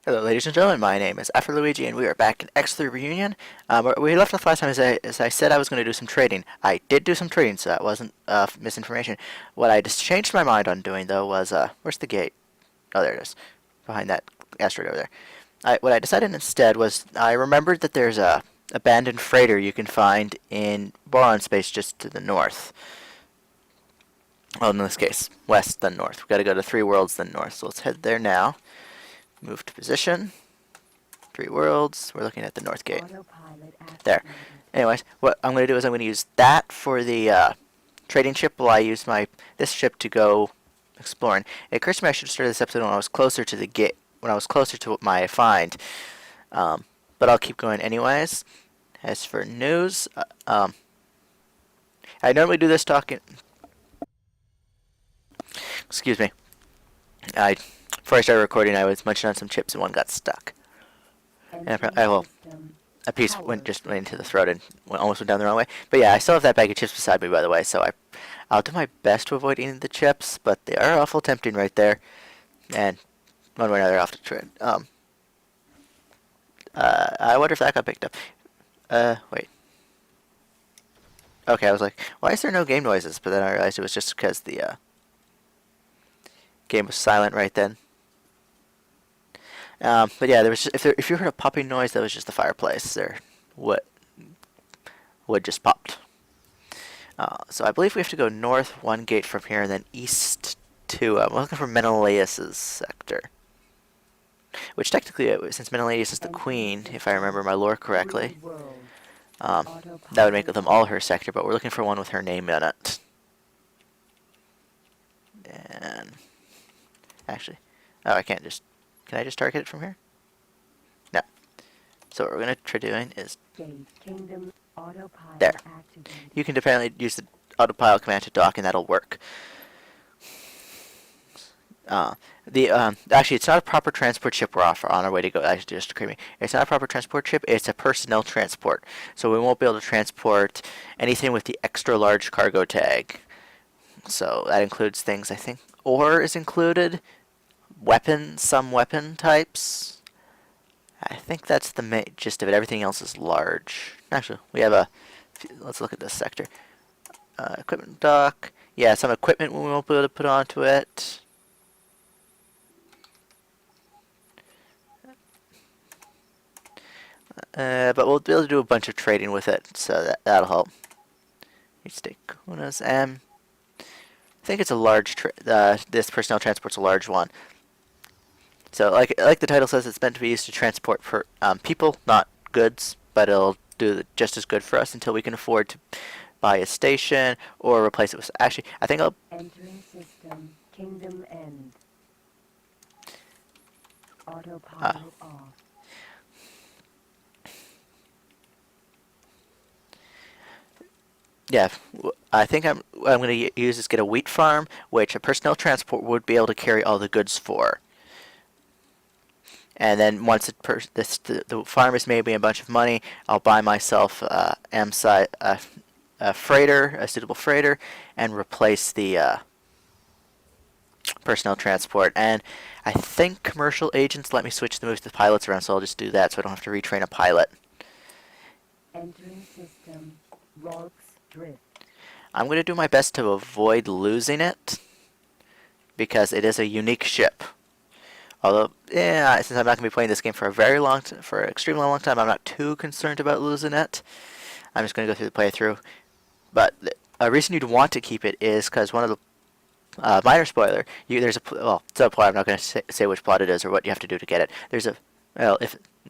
Hello, ladies and gentlemen. My name is Afro Luigi, and we are back in X3 Reunion. We left off last time as I said I was going to do some trading. I did do some trading, so that wasn't misinformation. What I just changed my mind on doing, though, was where's the gate? Oh, there it is, behind that asteroid over there. What I decided instead was I remembered that there's a abandoned freighter you can find in boron space just to the north. Well, in this case, west then north. We've got to go to 3 worlds then north. So let's head there now. Move to position. 3 worlds. We're looking at the north gate. There. Anyways, what I'm going to do is I'm going to use that for the trading ship while I use this ship to go exploring. It occurs to me I should have started this episode when I was closer to the gate, when I was closer to my find. But I'll keep going anyways. As for news, I normally do this talking. Excuse me. Before I started recording, I was munching on some chips and one got stuck. And a piece went into the throat and almost went down the wrong way. But yeah, I still have that bag of chips beside me, by the way, so I'll do my best to avoid eating the chips, but they are awful tempting right there. And one way or another, I'll have to try it. I wonder if that got picked up. Wait. Okay, I was like, why is there no game noises? But then I realized it was just because the game was silent right then. But yeah, there was if you heard a popping noise, that was just the fireplace. Wood just popped. So I believe we have to go north 1 gate from here, and then east to. I'm looking for Menelaus's sector, which technically, since Menelaus is the queen, if I remember my lore correctly, that would make them all her sector. But we're looking for one with her name in it. And actually, oh, I can't just. Can I just target it from here? No. So what we're going to try doing is there. You can apparently use the autopilot command to dock, and that'll work. Actually, it's not a proper transport ship we're on our way to go. Actually, just occurred to me. It's not a proper transport ship. It's a personnel transport. So we won't be able to transport anything with the extra large cargo tag. So that includes things, I think, ore is included. Some weapon types. I think that's the main gist of it. Everything else is large. Actually, we have let's look at this sector. Equipment dock. Yeah, some equipment we won't be able to put onto it. But we'll be able to do a bunch of trading with it, so that'll help. Unas M. I think it's a large. This personnel transport's a large one. So, like the title says, it's meant to be used to transport people, not goods. But it'll do just as good for us until we can afford to buy a station or replace it with. Actually, I think I'll. Entering system. Kingdom end. Autopilot off. Yeah, I think I'm going to use is get a wheat farm, which a personnel transport would be able to carry all the goods for. And then once the farm has made me a bunch of money, I'll buy myself a freighter, a suitable freighter, and replace the personnel transport. And I think commercial agents let me switch the pilots around, so I'll just do that so I don't have to retrain a pilot. Entering system. Rocks drift. I'm going to do my best to avoid losing it, because it is a unique ship. Although, yeah, since I'm not going to be playing this game for an extremely long time, I'm not too concerned about losing it. I'm just going to go through the playthrough. But a reason you'd want to keep it is because one of the minor spoiler. It's a plot. I'm not going to say which plot it is or what you have to do to get it.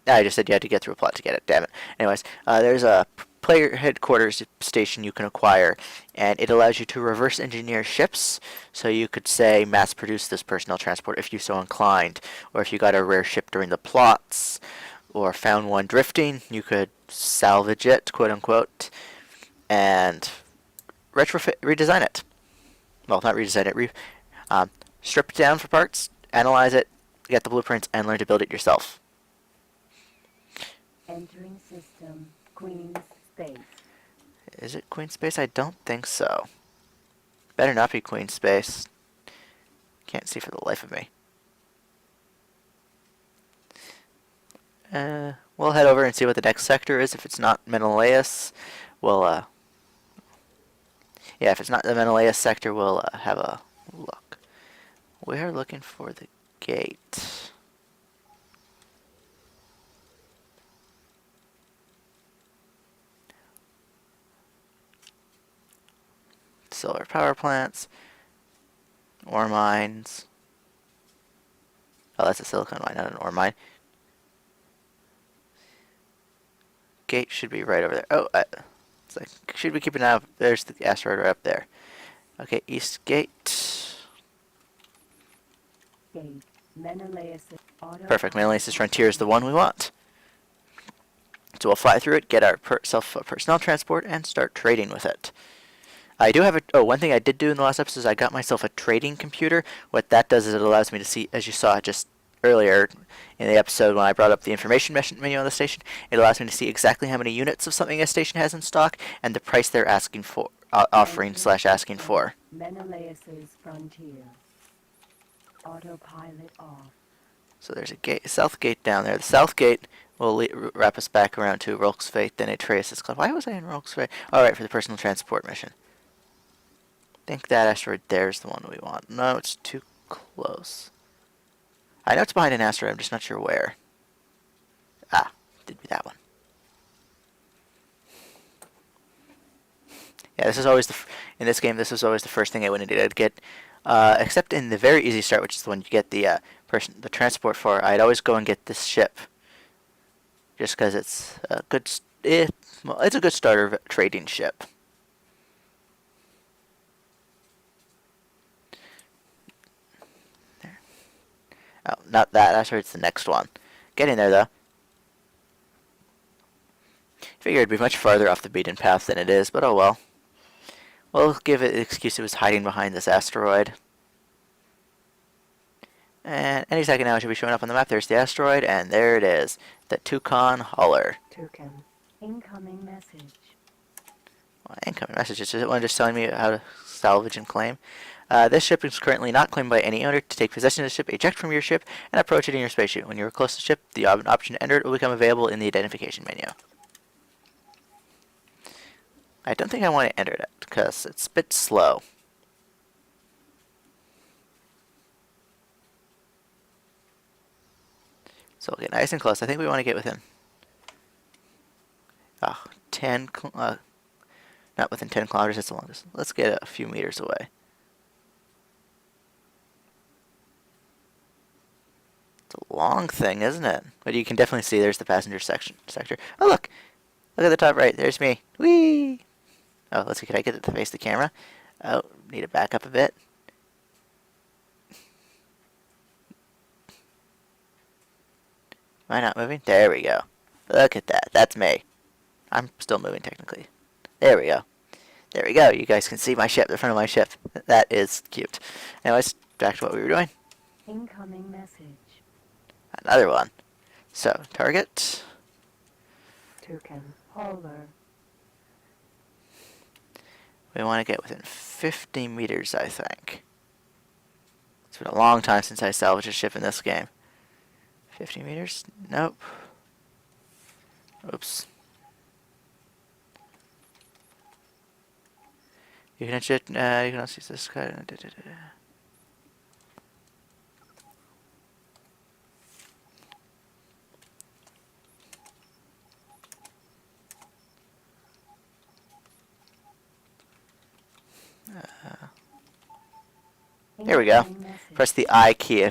I just said you had to get through a plot to get it. Damn it. Anyways, there's a player headquarters station you can acquire, and it allows you to reverse engineer ships. So you could say mass produce this personnel transport if you so inclined, or if you got a rare ship during the plots, or found one drifting, you could salvage it, quote unquote, and redesign it. Well, not redesign it. Strip it down for parts, analyze it, get the blueprints, and learn to build it yourself. Entering system. Queen's space. Is it Queen Space? I don't think so. Better not be Queen Space. Can't see for the life of me. We'll head over and see what the next sector is. If it's not Menelaus, we'll, yeah, if it's not the Menelaus sector, we'll have a look. We're looking for the gate. Solar power plants, ore mines. Oh, that's a silicon mine, not an ore mine. Gate should be right over there. Oh, it's like, should we keep an eye out? There's the asteroid right up there. Okay, east gate. Gate. Menelaus Perfect. Menelaus' Frontier is the one we want. So we'll fly through it, get our personnel transport, and start trading with it. I do have a... Oh, one thing I did do in the last episode is I got myself a trading computer. What that does is it allows me to see, as you saw just earlier in the episode when I brought up the information menu on the station, it allows me to see exactly how many units of something a station has in stock and the price they're asking for, offering / asking for. Menelaus' Frontier. Autopilot off. So there's a gate, south gate down there. The south gate will wrap us back around to Rolk's Fate, then Atreus' Club. Why was I in Rolk's Fate? Alright, for the personal transport mission. I think that asteroid there is the one we want. No, it's too close. I know it's behind an asteroid, I'm just not sure where. Ah, did be that one. Yeah, this is always in this game. This was always the first thing I went and did. I'd get, except in the very easy start, which is the one you get the the transport for. I'd always go and get this ship, just because it's a good. Well, it's a good starter trading ship. There. Oh, not that. Actually, it's the next one. Getting there though. Figured it'd be much farther off the beaten path than it is, but oh well. We'll give it the excuse it was hiding behind this asteroid. And any second now it should be showing up on the map. There's the asteroid, and there it is. The Toucan Hauler. Toucan. Incoming message. Well, incoming message. Is it one just telling me how to salvage and claim? This ship is currently not claimed by any owner. To take possession of the ship, eject from your ship and approach it in your spaceship. When you are close to the ship, the option to enter it will become available in the identification menu. I don't think I want to enter it because it's a bit slow. So we'll get nice and close. I think we want to get within 10, not within 10 kilometers, that's the longest. Let's get a few meters away. It's a long thing, isn't it? But you can definitely see there's the passenger sector. Oh, look! Look at the top right. There's me. Whee! Oh, let's see. Can I get it to face the camera? Oh, need to back up a bit. Am I not moving? There we go. Look at that. That's me. I'm still moving technically. There we go. There we go. You guys can see my ship, the front of my ship. That is cute. Anyways, back to what we were doing. Incoming message. Another one. So, target. Toucan. Hauler. We want to get within 50 meters, I think. It's been a long time since I salvaged a ship in this game. 50 meters? Nope. Oops. You can you can also use this guy. Here we go. Press the I key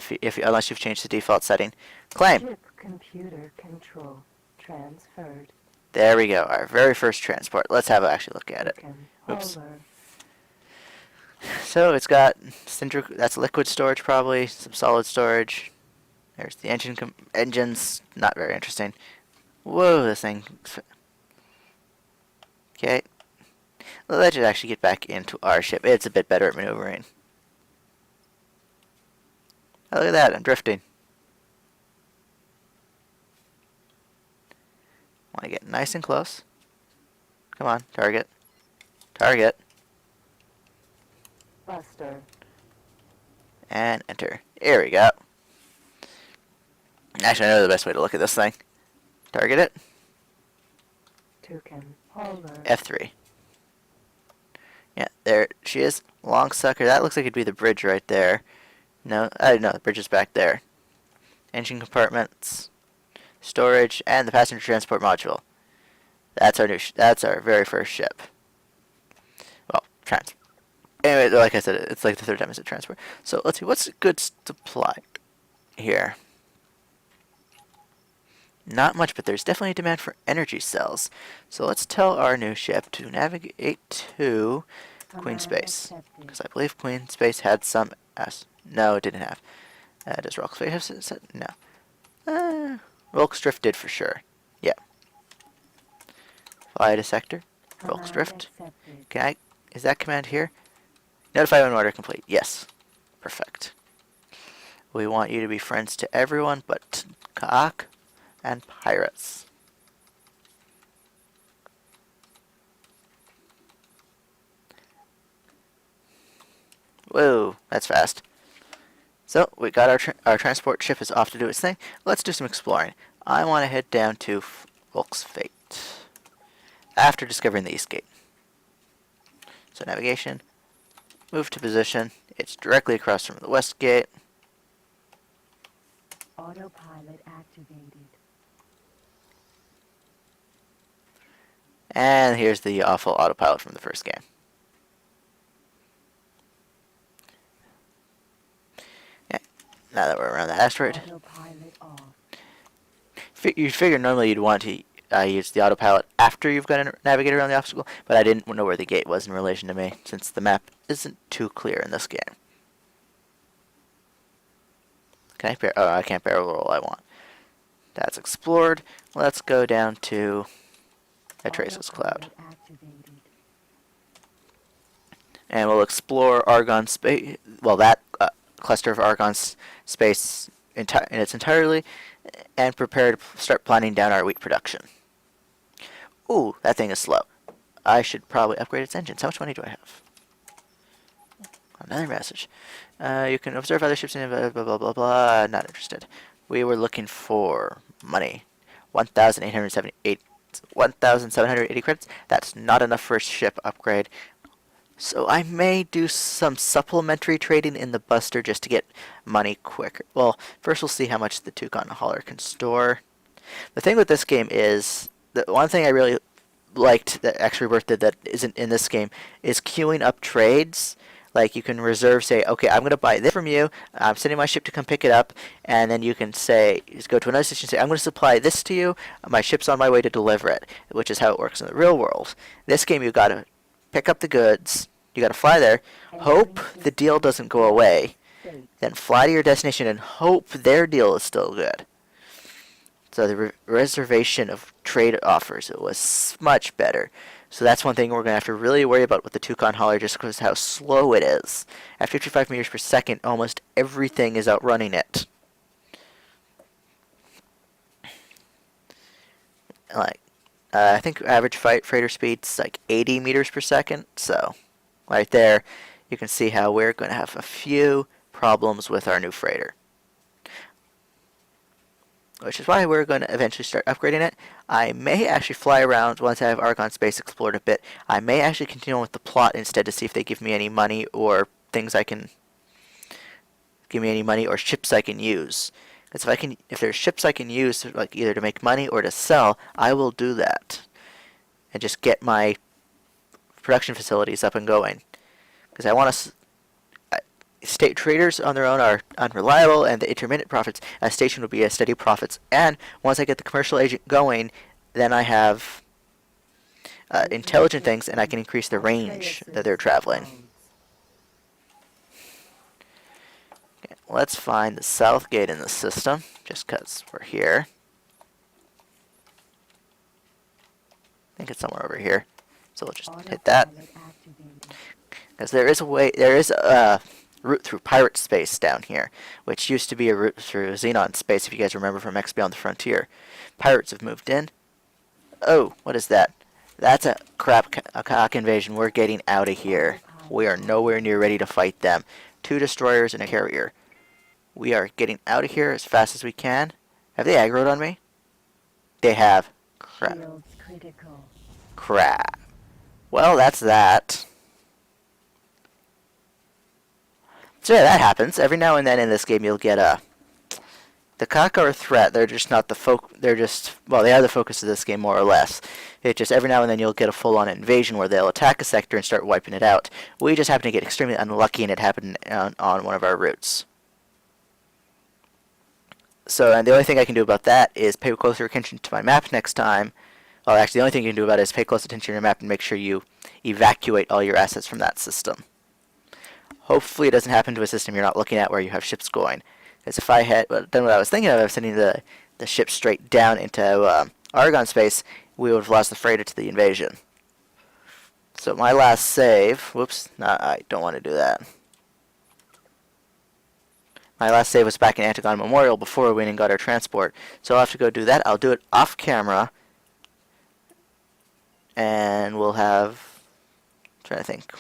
unless you've changed the default setting. Claim. Ship computer control transferred. There we go. Our very first transport. Let's have a actually look at it. Oops. Hauler. So it's got that's liquid storage probably, some solid storage. There's the engines. Not very interesting. Whoa, this thing. Okay. Well, let's just actually get back into our ship. It's a bit better at maneuvering. Oh, look at that, I'm drifting. Want to get nice and close. Come on, target. Target. Buster. And enter. Here we go. Actually, I know the best way to look at this thing. Target it. Toucan. Hauler. F3. Yeah, there she is. Long sucker. That looks like it'd be the bridge right there. No, no, the bridge is back there. Engine compartments, storage, and the passenger transport module. That's our that's our very first ship. Well, Anyway, like I said, it's like the third time I said transport. So let's see, what's a good supply here? Not much, but there's definitely a demand for energy cells. So let's tell our new ship to navigate to Queen Space, because I believe Queen Space had some No, it didn't have. Does Rock Space have set? No. Rolk's Drift did for sure. Yeah. Fly to sector. Rolk's Drift. Is that command here? Notify when order complete. Yes. Perfect. We want you to be friends to everyone but Kha'ak and pirates. Whoa, that's fast. So, we got our transport ship is off to do its thing. Let's do some exploring. I want to head down to Volk's Fate after discovering the East Gate. So, navigation, move to position. It's directly across from the West Gate. Autopilot activated. And here's the awful autopilot from the first game. Yeah, now that we're around the asteroid. Autopilot off. You'd figure normally you'd want to use the autopilot after you've got to navigate around the obstacle, but I didn't know where the gate was in relation to me, since the map isn't too clear in this game. Can I can't barrel roll I want. That's explored. Let's go down to Trace's Cloud. And we'll explore Argon space, well, that cluster of Argon space in its entirely, and prepare to start planning down our wheat production. Ooh, that thing is slow. I should probably upgrade its engines. How much money do I have? Another message. You can observe other ships in blah, blah, blah, blah, blah. Not interested. We were looking for money. 1,780 credits. That's not enough for a ship upgrade. So I may do some supplementary trading in the Buster just to get money quicker. Well, first we'll see how much the Toucan hauler can store. The thing with this game is, the one thing I really liked that X Rebirth did that isn't in this game is queuing up trades. Like, you can reserve, say, okay, I'm going to buy this from you, I'm sending my ship to come pick it up, and then you can say, just go to another station and say, I'm going to supply this to you, my ship's on my way to deliver it, which is how it works in the real world. This game, you got to pick up the goods, you got to fly there, hope the deal doesn't go away, then fly to your destination and hope their deal is still good. So the reservation of trade offers, it was much better. So that's one thing we're going to have to really worry about with the Toucan hauler, just because of how slow it is. At 55 meters per second, almost everything is outrunning it. Like, I think average freighter speed's like 80 meters per second. So, right there, you can see how we're going to have a few problems with our new freighter. Which is why we're going to eventually start upgrading it. I may actually fly around once I have Argon space explored a bit. I may actually continue with the plot instead to see if they give me any money or things I can give me any money or ships I can use. Because if there's ships I can use, like either to make money or to sell, I will do that and just get my production facilities up and going. Because I want to. State traders on their own are unreliable, and the intermittent profits a station will be a steady profits. And once I get the commercial agent going, then I have intelligent things, and I can increase the range that they're traveling. Okay, let's find the south gate in the system, just because we're here. I think it's somewhere over here, so we'll just hit that. Because there is a route through pirate space down here, which used to be a route through Xenon space, if you guys remember from X Beyond the Frontier. Pirates have moved in. Oh, what is that? That's a Kha'ak invasion. We're getting out of here. We are nowhere near ready to fight them. 2 destroyers and a carrier. We are getting out of here as fast as we can. Have they aggroed on me? They have. Crap. Shield critical. Crap. Well, that's that. So yeah, that happens. Every now and then in this game you'll get a... The Kha'ak are a threat. They're just not the they're just... Well, they are the focus of this game, more or less. It just, every now and then you'll get a full-on invasion where they'll attack a sector and start wiping it out. We just happen to get extremely unlucky and it happened on one of our routes. So, and the only thing I can do about that is pay closer attention to my map next time. Well, actually, the only thing you can do about it is pay close attention to your map and make sure you evacuate all your assets from that system. Hopefully it doesn't happen to a system you're not looking at where you have ships going. Because if I had done what I was thinking of sending the ship straight down into Argon space, we would have lost the freighter to the invasion. So my last save... Whoops, no, I don't want to do that. My last save was back in Antigone Memorial before we went and got our transport. So I'll have to go do that. I'll do it off camera. And we'll have... I'm trying to think.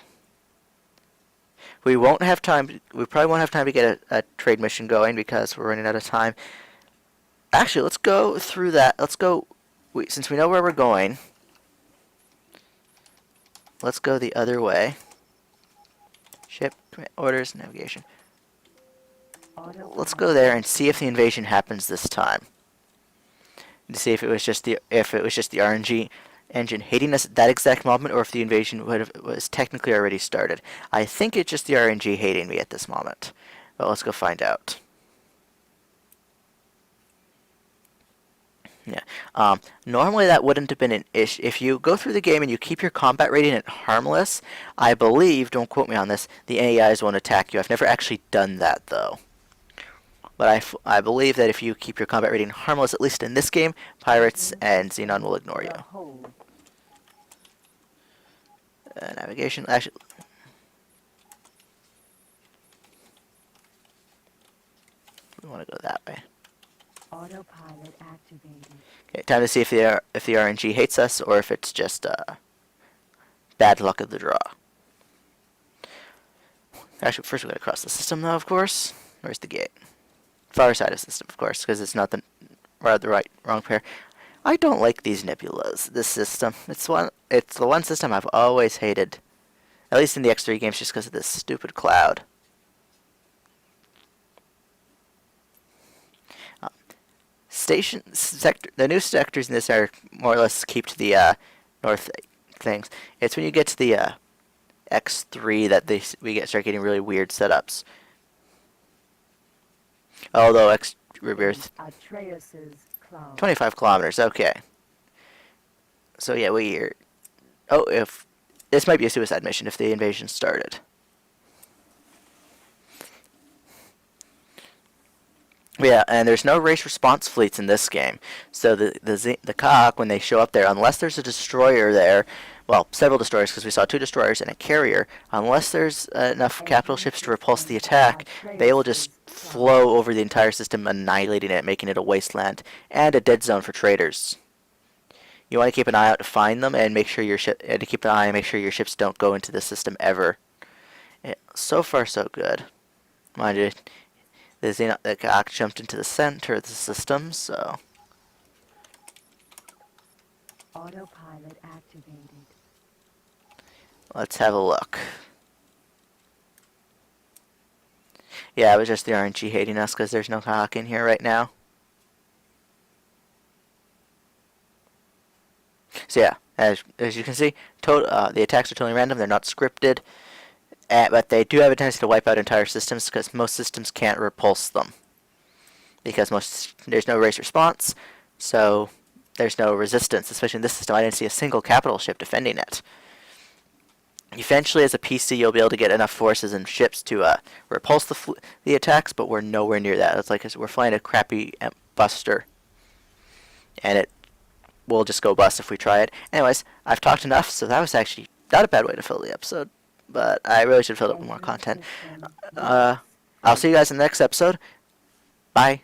We won't have time. We probably won't have time to get a trade mission going because we're running out of time. Actually, let's go through that. Let's go. Since we know where we're going, let's go the other way. Ship orders, navigation. Let's go there and see if the invasion happens this time. To see if it was just the RNG engine hating us at that exact moment, or if the invasion was technically already started. I think it's just the RNG hating me at this moment. But let's go find out. Yeah. Normally that wouldn't have been an issue. If you go through the game and you keep your combat rating at harmless, I believe, don't quote me on this, the AIs won't attack you. I've never actually done that, though. But I believe that if you keep your combat rating harmless, at least in this game, pirates and Xenon will ignore you. Navigation, actually... We want to go that way. Autopilot activated. Okay, time to see if the RNG hates us or if it's just bad luck of the draw. Actually, first we gotta cross the system, though, of course. Where's the gate? Far side of the system, of course, because it's not the wrong pair. I don't like these nebulas. This system, it's the one system I've always hated, at least in the X3 games, just because of this stupid cloud. The new sectors in this are more or less keep to the north things. It's when you get to the X3 that we start getting really weird setups. Although Rebirth 25 kilometers, okay. So yeah, we're... Oh, if... This might be a suicide mission if the invasion started. Yeah, and there's no race response fleets in this game. So the Kha'ak, when they show up there, unless there's a destroyer there, well, several destroyers, because we saw 2 destroyers and a carrier, unless there's enough capital ships to repulse the attack, they will just flow over the entire system, annihilating it, making it a wasteland, and a dead zone for traders. You want to keep an eye out to find them, and make sure your ships don't go into the system ever. Yeah, so far, so good. Mind you, the Kha'ak jumped into the center of the system, so... Autopilot activated. Let's have a look. Yeah, it was just the RNG hating us because there's no Kha'ak in here right now. So yeah, as you can see, the attacks are totally random. They're not scripted, but they do have a tendency to wipe out entire systems because most systems can't repulse them. Because there's no race response, so there's no resistance. Especially in this system, I didn't see a single capital ship defending it. Eventually, as a PC, you'll be able to get enough forces and ships to repulse the attacks, but we're nowhere near that. It's like we're flying a crappy buster, and it will just go bust if we try it. Anyways, I've talked enough, so that was actually not a bad way to fill the episode, but I really should have filled it with more content. I'll see you guys in the next episode. Bye.